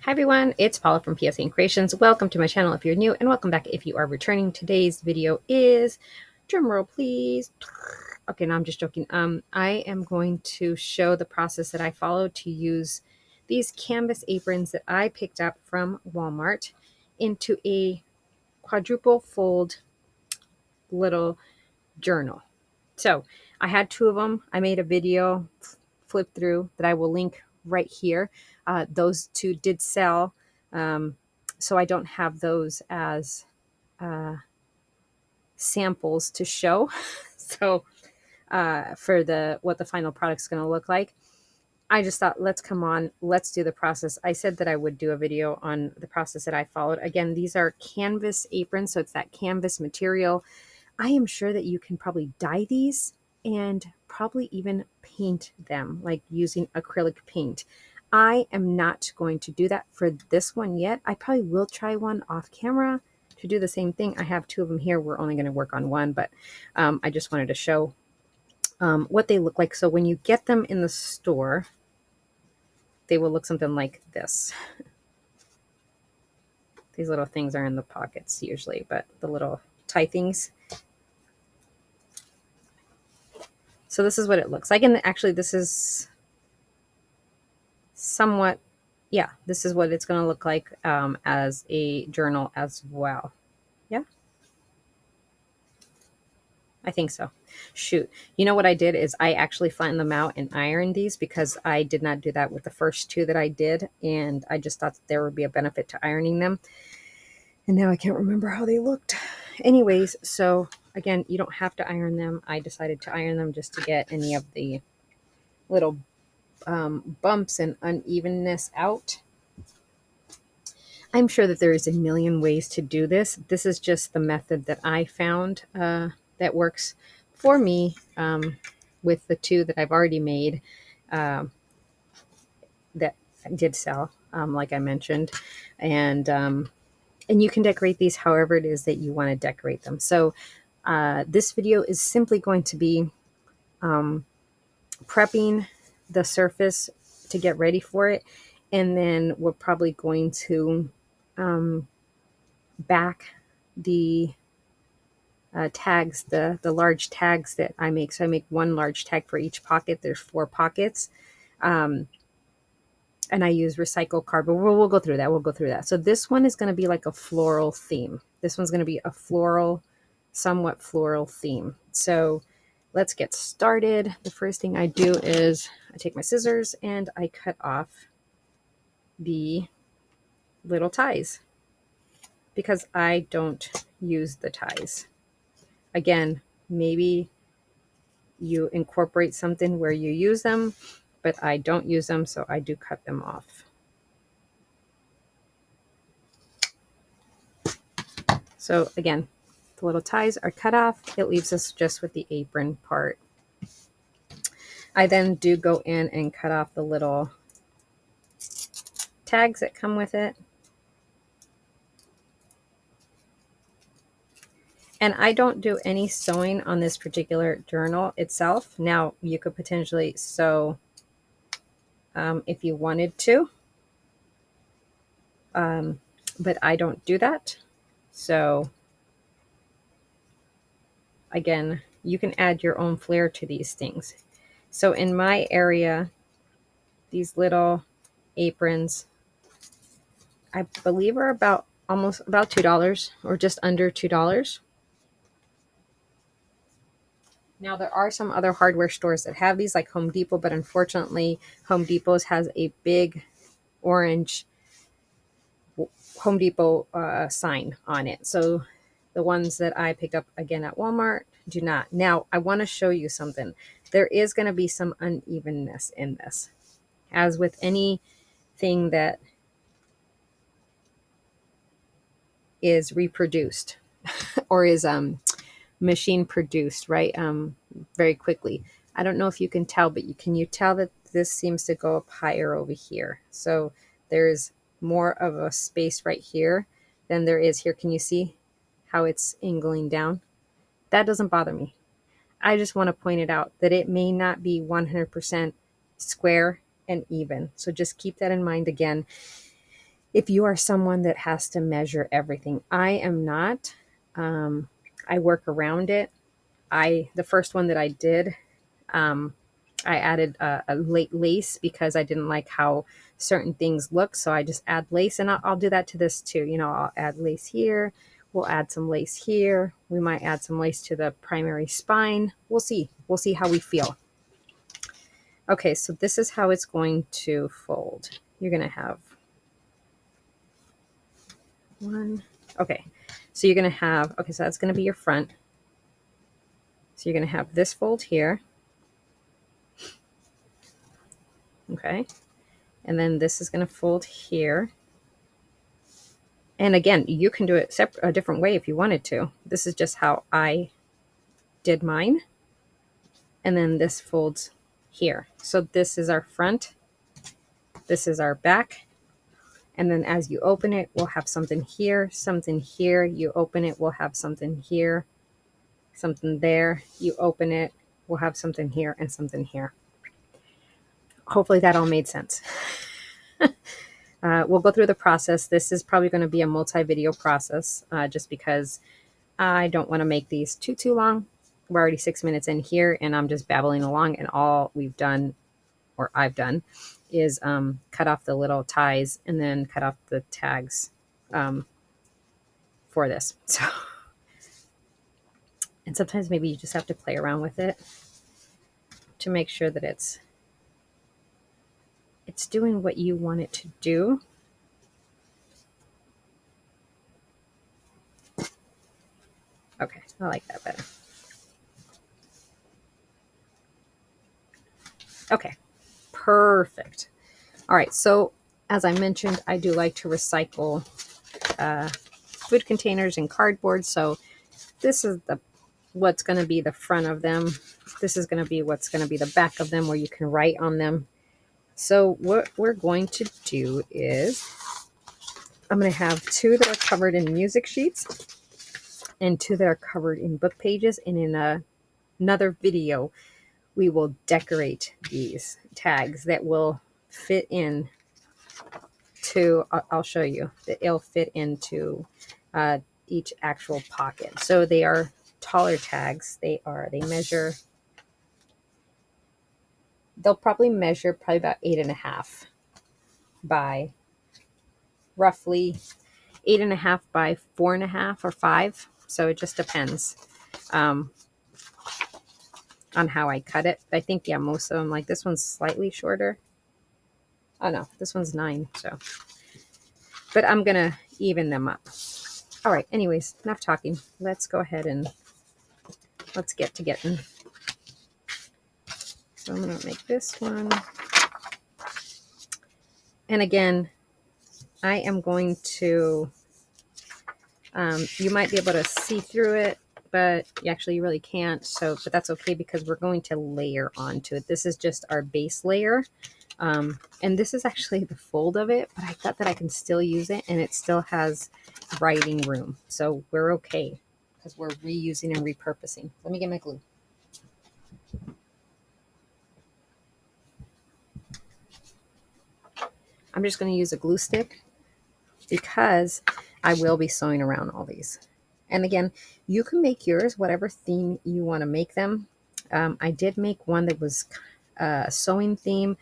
Hi everyone, it's Paula from PSA Creations. Welcome to my channel if you're new, and welcome back if you are returning. Today's video is, drumroll please. Okay, no, I'm just joking. I am going to show the process that I follow to use these canvas aprons that I picked up from Walmart into a quadruple fold little journal. So I had two of them. I made a video flip through that I will link right here. Those two did sell. So I don't have those as samples to show. So for what the final product's going to look like, I just thought, let's come on, let's do the process. I said that I would do a video on the process that I followed. Again, these are canvas aprons, so it's that canvas material. I am sure that you can probably dye these and probably even paint them, like using acrylic paint. I am not going to do that for this one yet. I probably will try one off camera to do the same thing. I have two of them here. We're only going to work on one, but I just wanted to show what they look like. So when you get them in the store, they will look something like this. These little things are in the pockets usually, but the little tie things. So this is what it looks like. And actually this is somewhat, yeah, this is what it's going to look like as a journal as well. Yeah, I think so. Shoot. You know what I did is I actually flattened them out and ironed these because I did not do that with the first two that I did. And I just thought that there would be a benefit to ironing them. And now I can't remember how they looked. Anyways, so again, you don't have to iron them. I decided to iron them just to get any of the little bumps and unevenness out. I'm sure that there is a million ways to do this. This is just the method that I found that works for me with the two that I've already made that did sell, like I mentioned. And you can decorate these however it is that you want to decorate them. So this video is simply going to be prepping the surface to get ready for it. And then we're probably going to back the tags, the large tags that I make. So I make one large tag for each pocket. There's 4 pockets. And I use recycled cardboard. We'll go through that. We'll go through that. So this one is going to be like a floral theme. This one's going to be a floral, somewhat floral theme. So let's get started. The first thing I do is I take my scissors and I cut off the little ties because I don't use the ties. Again, maybe you incorporate something where you use them, but I don't use them, so I do cut them off. So again, the little ties are cut off. It leaves us just with the apron part. I then do go in and cut off the little tags that come with it. And I don't do any sewing on this particular journal itself. Now, you could potentially sew if you wanted to, but I don't do that. So again, you can add your own flair to these things. So in my area, these little aprons, I believe are about $2 or just under $2. Now there are some other hardware stores that have these, like Home Depot, but unfortunately Home Depot's has a big orange Home Depot sign on it. So the ones that I picked up again at Walmart do not. Now I want to show you something. There is going to be some unevenness in this, as with anything that is reproduced or is machine produced, right? Very quickly. I don't know if you can tell, but can you tell that this seems to go up higher over here? So there's more of a space right here than there is here. Can you see how it's angling down? That doesn't bother me. I just want to point it out that it may not be 100% square and even. So just keep that in mind. Again, if you are someone that has to measure everything. I am not. I work around it. The first one that I did, um, I added a late lace because I didn't like how certain things look. So I just add lace, and I'll do that to this too. You know, I'll add lace here. We'll add some lace here. We might add some lace to the primary spine. We'll see. We'll see how we feel. Okay, so this is how it's going to fold. You're going to have one. Okay, so you're going to have, okay, so that's going to be your front. So you're going to have this fold here. Okay, and then this is going to fold here. And again, you can do it a different way if you wanted to. This is just how I did mine. And then this folds here. So this is our front. This is our back. And then as you open it, we'll have something here, something here. You open it, we'll have something here, something there. You open it, we'll have something here and something here. Hopefully that all made sense. We'll go through the process. This is probably going to be a multi-video process just because I don't want to make these too long. We're already 6 minutes in here and I'm just babbling along, and all we've done, or I've done, is cut off the little ties and then cut off the tags for this. So, and sometimes maybe you just have to play around with it to make sure that it's doing what you want it to do. Okay, I like that better. Okay, perfect. All right, so as I mentioned, I do like to recycle food containers and cardboard. So this is what's going to be the front of them. This is going to be what's going to be the back of them, where you can write on them. So what we're going to do is I'm going to have 2 that are covered in music sheets and 2 that are covered in book pages. And in another video, we will decorate these tags that will fit in to, I'll show you, that it'll fit into each actual pocket. So they are taller tags. They measure, they'll probably measure about 8.5 by roughly 8.5 by 4.5 or 5. So it just depends on how I cut it. I think, yeah, most of them, like this one's slightly shorter. Oh no, this one's 9. So, but I'm going to even them up. All right. Anyways, enough talking. Let's go ahead and let's get to getting. So I'm going to make this one. And again, I am going to, you might be able to see through it, but actually you really can't. So, but that's okay because we're going to layer onto it. This is just our base layer. And this is actually the fold of it, but I thought that I can still use it and it still has writing room. So we're okay because we're reusing and repurposing. Let me get my glue. I'm just going to use a glue stick because I will be sewing around all these. And again, you can make yours whatever theme you want to make them. I did make one that was a sewing theme.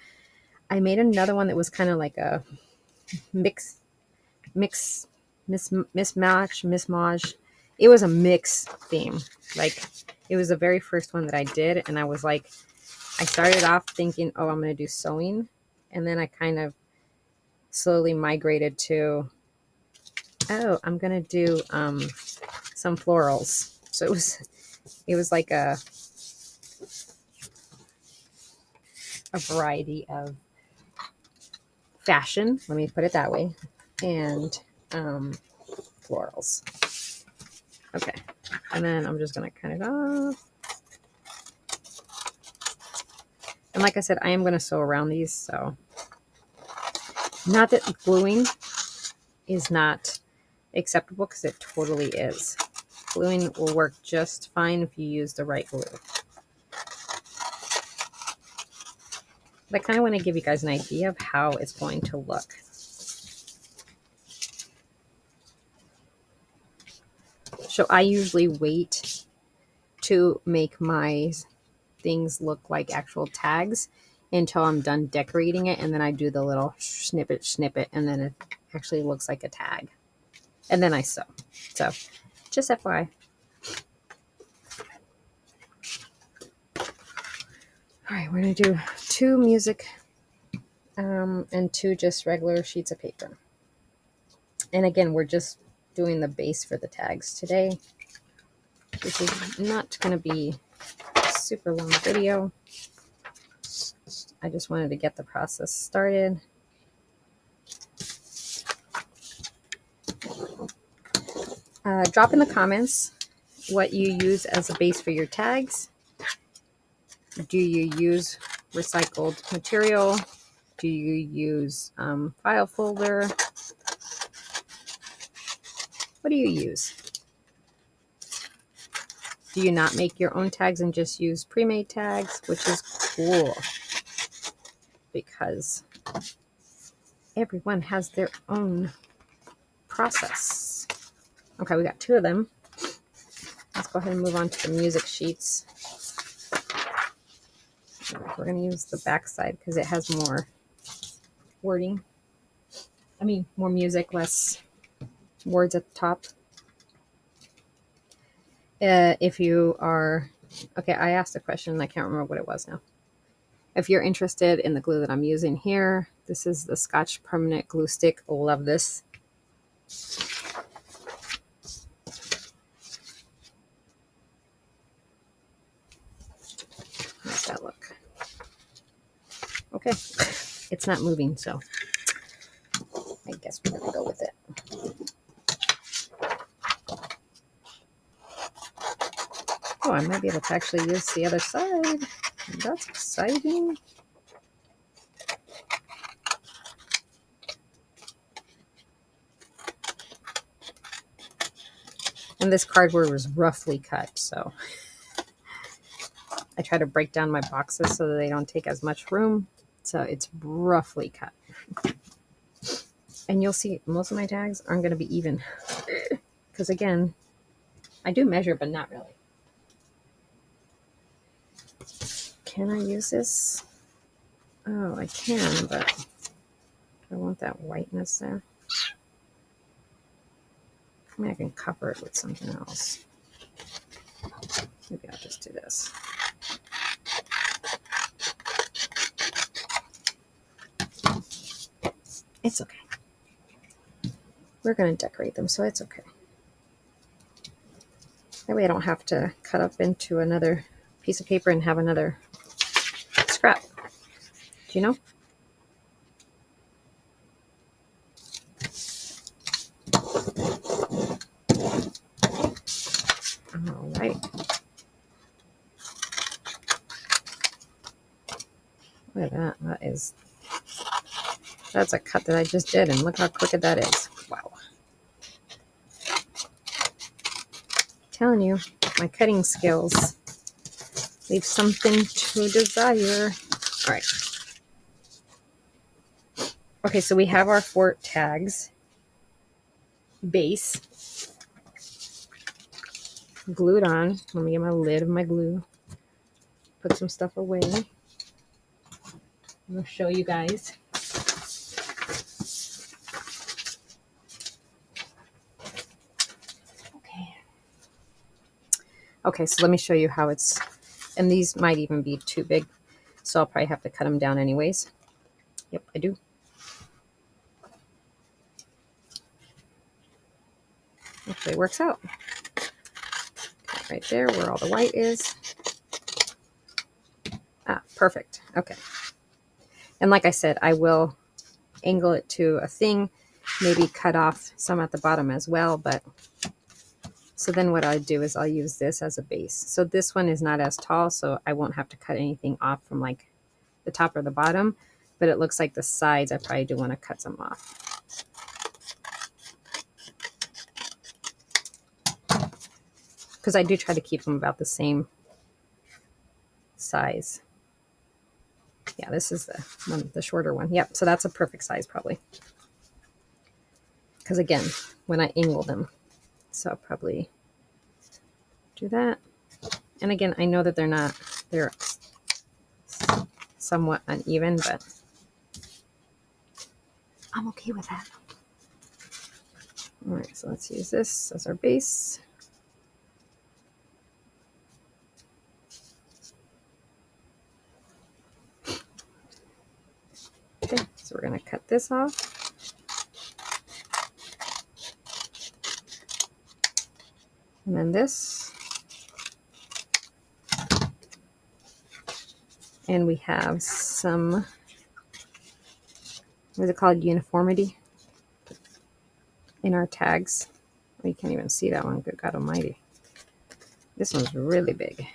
I made another one that was kind of like a mismatch. It was a mix theme. Like, it was the very first one that I did, and I was like, I started off thinking, oh, I'm going to do sewing, and then I kind of slowly migrated to, oh, I'm going to do some florals. So it was like a variety of fashion, let me put it that way, and florals. Okay, and then I'm just going to cut it off. And like I said, I am going to sew around these, so not that gluing is not acceptable, because it totally is. Gluing will work just fine if you use the right glue. But I kind of want to give you guys an idea of how it's going to look. So I usually wait to make my things look like actual tags until I'm done decorating it, and then I do the little snippet, and then it actually looks like a tag. And then I sew. So just FYI. All right, we're going to do 2 music and 2 just regular sheets of paper. And again, we're just doing the base for the tags today. This is not going to be a super long video. I just wanted to get the process started. Drop in the comments what you use as a base for your tags. Do you use recycled material? Do you use file folder? What do you use? Do you not make your own tags and just use pre-made tags, which is cool because everyone has their own process. Okay, we got 2 of them. Let's go ahead and move on to the music sheets. We're going to use the back side because it has more wording. I mean, more music, less words at the top. If you are, okay, I asked a question and I can't remember what it was now. If you're interested in the glue that I'm using here, this is the Scotch Permanent Glue Stick. I love this. How's that look? Okay, it's not moving, so I guess we're gonna go with it. Oh, I might be able to actually use the other side. That's exciting. And this cardboard was roughly cut, so I try to break down my boxes so that they don't take as much room. So it's roughly cut. And you'll see most of my tags aren't going to be even. Because again, I do measure, but not really. Can I use this? Oh, I can, but I want that whiteness there. I mean, I can cover it with something else. Maybe I'll just do this. It's okay. We're going to decorate them, so it's okay. That way I don't have to cut up into another piece of paper and have another scrap. Do you know? All right. Look at that. That's a cut that I just did, and look how crooked that is. Wow. Telling you, my cutting skills leave something to desire. All right. Okay, so we have our 4 tags. Base. Glued on. Let me get my lid of my glue. Put some stuff away. I'm going to show you guys. Okay, so let me show you how it's, and these might even be too big, so I'll probably have to cut them down anyways. Yep, I do. Actually, it works out. Right there where all the white is. Ah, perfect. Okay. And like I said, I will angle it to a thing, maybe cut off some at the bottom as well, but so then what I do is I'll use this as a base. So this one is not as tall, so I won't have to cut anything off from like the top or the bottom, but it looks like the sides I probably do want to cut some off. Because I do try to keep them about the same size. Yeah, this is the shorter one. Yep, so that's a perfect size probably. Because again, when I angle them, so probably do that. And again, I know that they're somewhat uneven, but I'm okay with that. All right, so let's use this as our base. Okay, so we're going to cut this off. And then this. And we have some, what is it called, uniformity in our tags. Oh, you can't even see that one, good God almighty. This one's really big.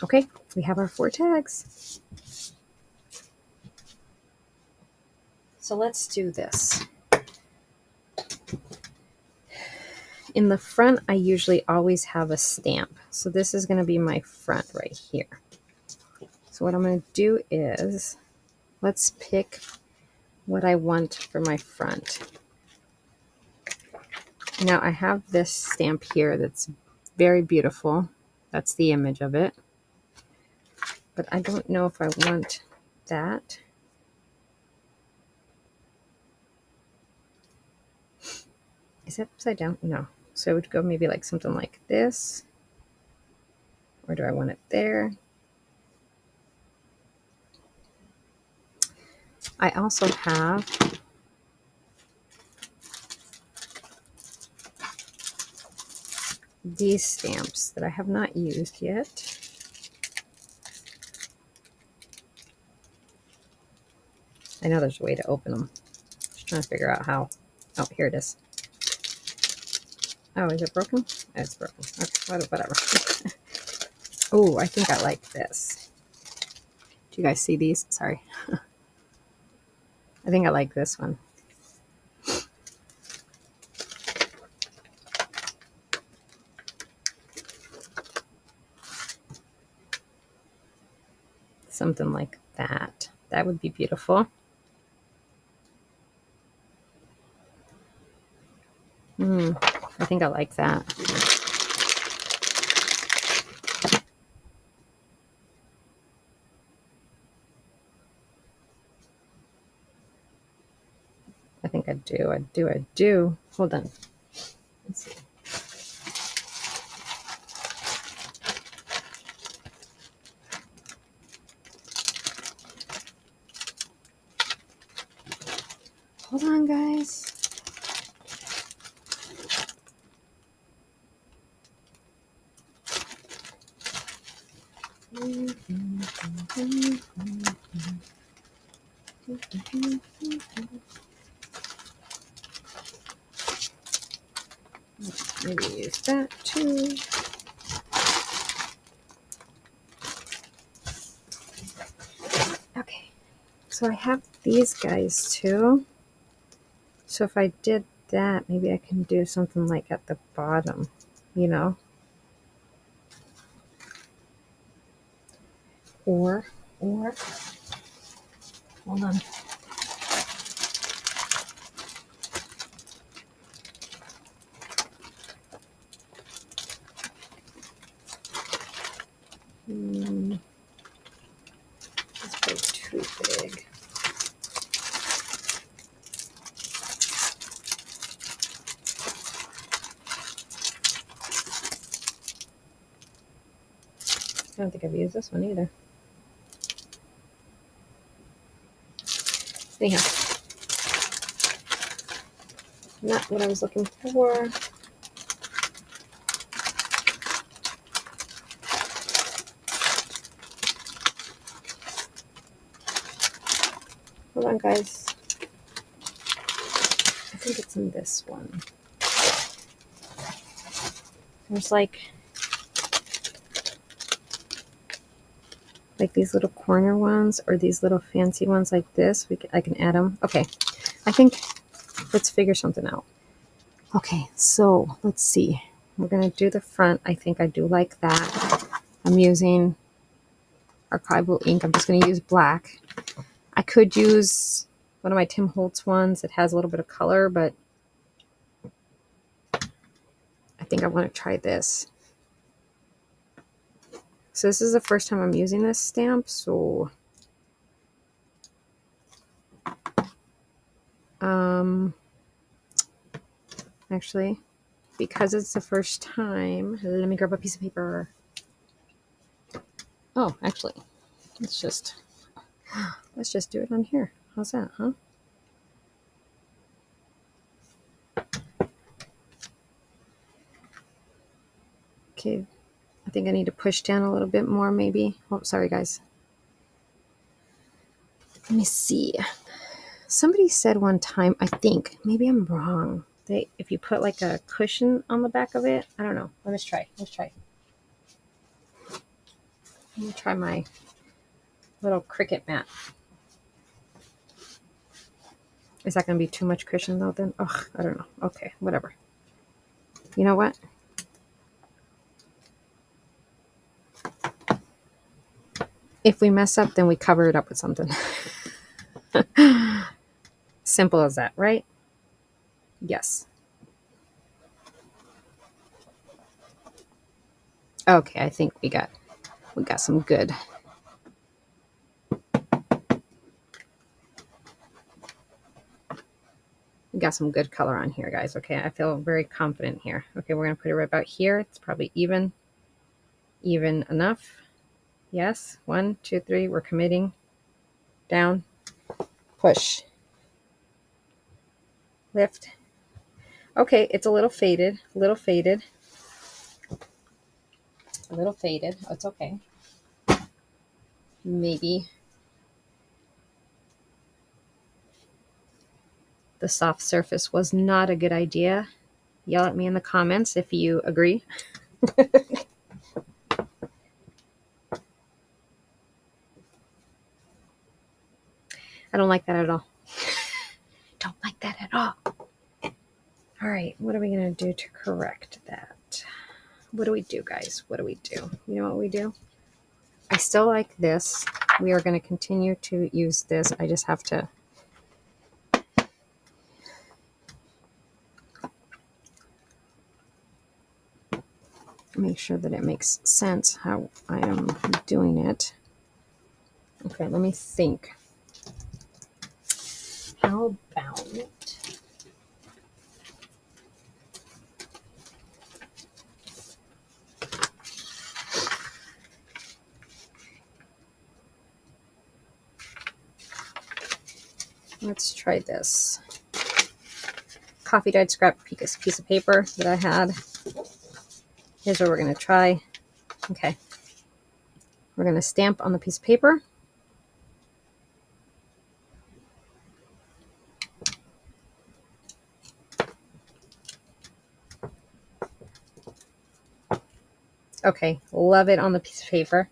Okay, we have our 4 tags. So let's do this. In the front, I usually always have a stamp. So this is going to be my front right here. So what I'm going to do is, let's pick what I want for my front. Now I have this stamp here that's very beautiful. That's the image of it. But I don't know if I want that. Is it upside down? No. So I would go maybe like something like this. Or do I want it there? I also have these stamps that I have not used yet. I know there's a way to open them. Just trying to figure out how. Oh, here it is. Oh, is it broken? Oh, it's broken. Okay, whatever. Oh, I think I like this. Do you guys see these? Sorry. I think I like this one. Something like that. That would be beautiful. I think I like that. I think I do. Hold on. Let's see. Hold on, guys. Maybe use that too. Okay, so I have these guys too. So if I did that, maybe I can do something like at the bottom, you know? Or, hold on. This is too big. I don't think I've used this one either. Anyhow, not what I was looking for. Hold on, guys. I think it's in this one. There's like these little corner ones or these little fancy ones like this. I can add them. Okay, I think let's figure something out. Okay, so let's see. We're gonna do the front. I think I do like that. I'm using archival ink. I'm just going to use black. I could use one of my Tim Holtz ones that has a little bit of color, but I think I want to try this. So this is the first time I'm using this stamp, so actually, because it's the first time, let me grab a piece of paper. Oh, actually, let's just do it on here. How's that, huh? Okay, I think I need to push down a little bit more, maybe. Oh, sorry, guys. Let me see. Somebody said one time, I think, maybe I'm wrong, if you put like a cushion on the back of it, I don't know. Let's try. Let me try my little Cricut mat. Is that going to be too much cushion though then? Ugh, I don't know. Okay, whatever. You know what? If we mess up, then we cover it up with something. Simple as that, right? Yes. Okay, I think we got some good. We got some good color on here, guys. Okay, I feel very confident here. Okay, we're gonna put it right about here. It's probably even enough. Yes, 1, 2, 3. We're committing. Down, push, lift. Okay, it's a little faded. Oh, it's okay. Maybe the soft surface was not a good idea. Yell at me in the comments if you agree. I don't like that at all. Don't like that at all. All right, what are we going to do to correct that? What do we do, guys? What do we do? You know what we do? I still like this. We are going to continue to use this. I just have to make sure that it makes sense how I am doing it. Okay, let me think. How about let's try this. Coffee dyed scrap piece of paper that I had. Here's what we're going to try. Okay. We're going to stamp on the piece of paper. Okay, love it on the piece of paper.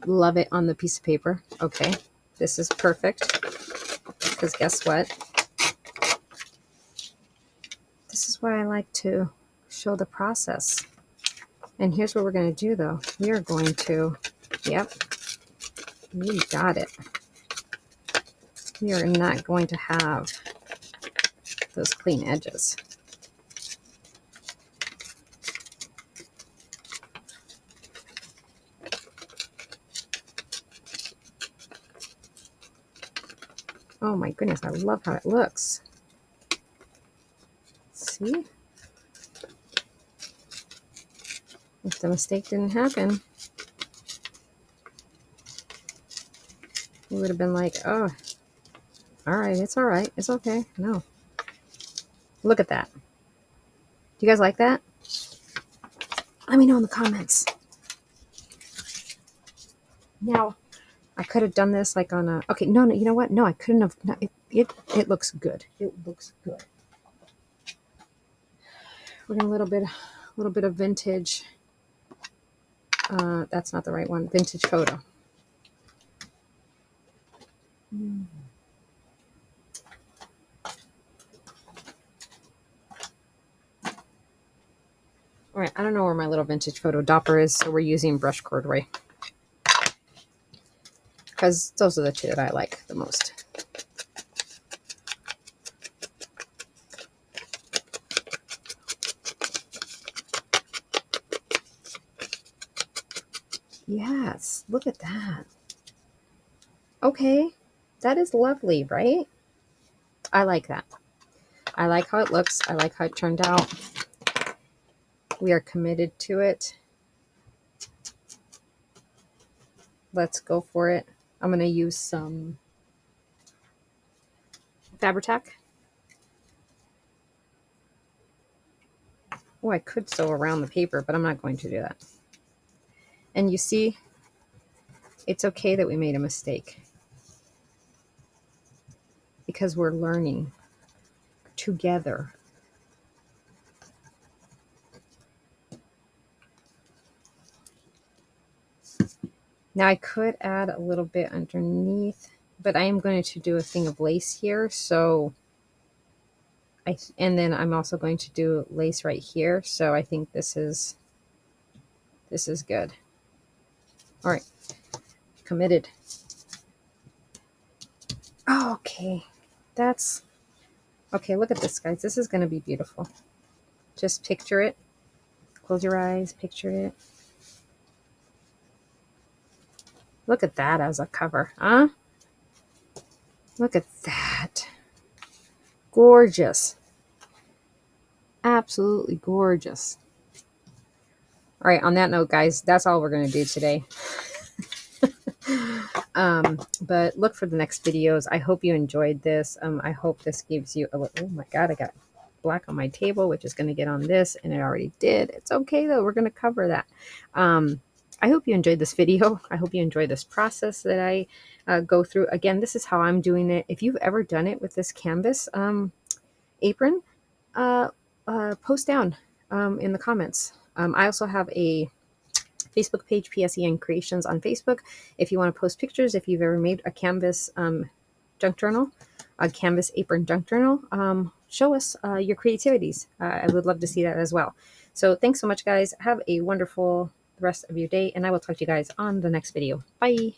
Love it on the piece of paper. Okay, this is perfect. Because guess what? This is why I like to show the process. And here's what we're going to do though. We are going to, yep, you got it. We are not going to have those clean edges. Oh my goodness, I love how it looks. See? If the mistake didn't happen, you would have been like, oh, all right, it's okay. No. Look at that. Do you guys like that? Let me know in the comments. Now, I could have done this like on a, okay, no, you know what? No, I couldn't have, no, it looks good. It looks good. We're going to a little bit of vintage. That's not the right one. Vintage photo. All right, I don't know where my little vintage photo dopper is, so we're using brush corduroy. because those are the two that I like the most. Yes, look at that. Okay, that is lovely, right? I like that. I like how it looks. I like how it turned out. We are committed to it. Let's go for it. I'm going to use some Fabri-Tac. Oh, I could sew around the paper, but I'm not going to do that. And you see, it's okay that we made a mistake because we're learning together. Now I could add a little bit underneath, but I am going to do a thing of lace here. So and then I'm also going to do lace right here. So I think this is good. All right, committed. Oh, okay, that's okay. Look at this, guys. This is going to be beautiful. Just picture it. Close your eyes. Picture it. Look at that as a cover, huh? Look at that. Gorgeous. Absolutely gorgeous. All right, on that note, guys, that's all we're going to do today. But look for the next videos. I hope you enjoyed this. I hope this gives you a little, oh my God, I got black on my table, which is going to get on this, and it already did. It's okay, though. We're going to cover that. I hope you enjoyed this video. I hope you enjoyed this process that I go through. Again, this is how I'm doing it. If you've ever done it with this canvas apron, post down in the comments. I also have a Facebook page, PSEN Creations on Facebook. If you want to post pictures, if you've ever made a canvas junk journal, a canvas apron junk journal, show us your creativities. I would love to see that as well. So thanks so much, guys. Have a wonderful rest of your day, and I will talk to you guys on the next video. Bye.